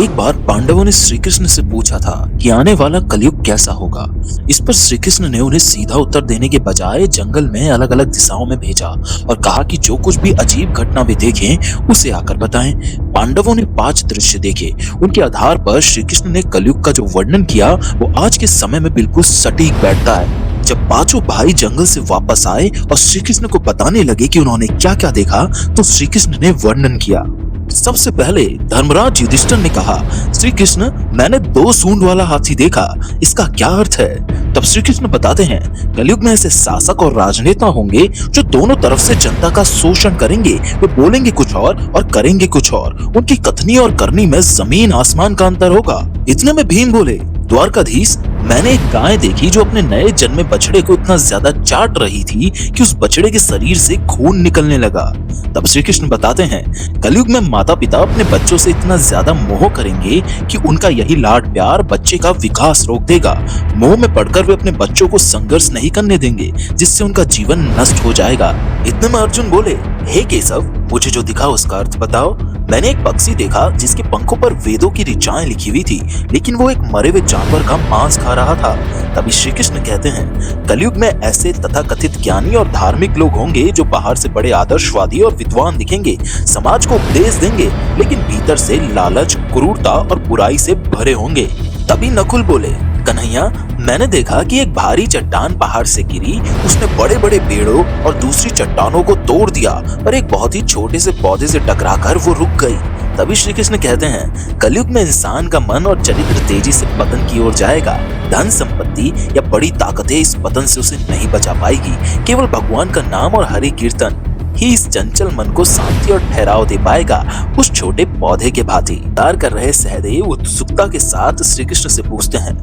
एक बार पांडवों ने श्री कृष्ण से पूछा था कि आने वाला कलयुग कैसा होगा। इस पर श्री कृष्ण ने उन्हें सीधा उत्तर देने के बजाय जंगल में अलग अलग दिशाओं में भेजा और कहा कि जो कुछ भी अजीब घटना वे देखें उसे आकर बताएं। पांडवों ने 5 दृश्य देखे। उनके आधार पर श्री कृष्ण ने कलयुग का जो वर्णन किया वो आज के समय में बिल्कुल सटीक बैठता है। जब पांचों भाई जंगल से वापस आए और श्री कृष्ण को बताने लगे कि उन्होंने क्या क्या देखा, तो श्री कृष्ण ने वर्णन किया। सबसे पहले धर्मराज युधिष्ठिर ने कहा, श्री कृष्ण, मैंने 2 सूंड वाला हाथी देखा, इसका क्या अर्थ है? तब श्री कृष्ण बताते हैं, कलयुग में ऐसे शासक और राजनेता होंगे जो दोनों तरफ से जनता का शोषण करेंगे। वे बोलेंगे कुछ और करेंगे कुछ और। उनकी कथनी और करनी में जमीन आसमान का अंतर होगा। इतने में भीम बोले, द्वारकाधीश, मैंने एक गाय देखी जो अपने नए जन्मे बछड़े को इतना ज्यादा चाट रही थी कि उस बछड़े के शरीर से खून निकलने लगा। तब श्री कृष्ण बताते हैं, कलयुग में माता पिता अपने बच्चों से इतना ज्यादा मोह करेंगे कि उनका यही लाड प्यार बच्चे का विकास रोक देगा। मोह में पड़कर वे अपने बच्चों को संघर्ष नहीं करने देंगे, जिससे उनका जीवन नष्ट हो जाएगा। इतने में अर्जुन बोले, हे केशव, मुझे जो दिखा उसका अर्थ बताओ। मैंने एक पक्षी देखा जिसके पंखों पर वेदों की ऋचाएं लिखी हुई थी, लेकिन वो एक मरे हुए जानवर का मांस खा रहा था। तभी श्री कृष्ण कहते हैं, कलयुग में ऐसे तथाकथित ज्ञानी और धार्मिक लोग होंगे जो बाहर से बड़े आदर्शवादी और विद्वान दिखेंगे, समाज को उपदेश देंगे, लेकिन भीतर से लालच, क्रूरता और बुराई से भरे होंगे। तभी नकुल बोले, कन्हैया, मैंने देखा कि एक भारी चट्टान पहाड़ से गिरी, उसने बड़े बड़े पेड़ों और दूसरी चट्टानों को तोड़ दिया, पर एक बहुत ही छोटे से पौधे से टकराकर वो रुक गई। तभी श्री कृष्ण कहते हैं, कलयुग में इंसान का मन और चरित्र तेजी से पतन की ओर जाएगा। धन संपत्ति या बड़ी ताकतें इस पतन से उसे नहीं बचा पाएगी। केवल भगवान का नाम और हरि कीर्तन ही इस चंचल मन को शांति और ठहराव दे पाएगा, उस छोटे पौधे के भांति। इंतजार कर रहे सहदेव उत्सुकता के साथ श्री कृष्ण से पूछते हैं,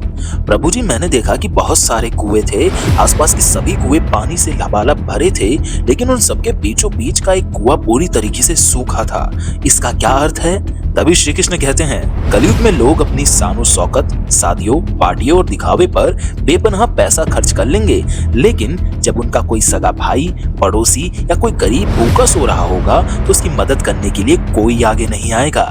प्रभु जी, मैंने देखा कि बहुत सारे कुएं थे, आसपास के सभी कुएं पानी से लबालब भरे थे, लेकिन उन सबके बीचों बीच का एक कुआं पूरी तरीके से सूखा था। इसका क्या अर्थ है? तभी श्री कृष्ण कहते हैं, कलयुग में लोग अपनी शान और शौकत, शादियों, पार्टियों और दिखावे पर बेपनाह पैसा खर्च कर लेंगे, लेकिन जब उनका कोई सगा भाई, पड़ोसी या कोई गरीब भूखा सो रहा होगा तो उसकी मदद करने के लिए कोई आगे नहीं आएगा।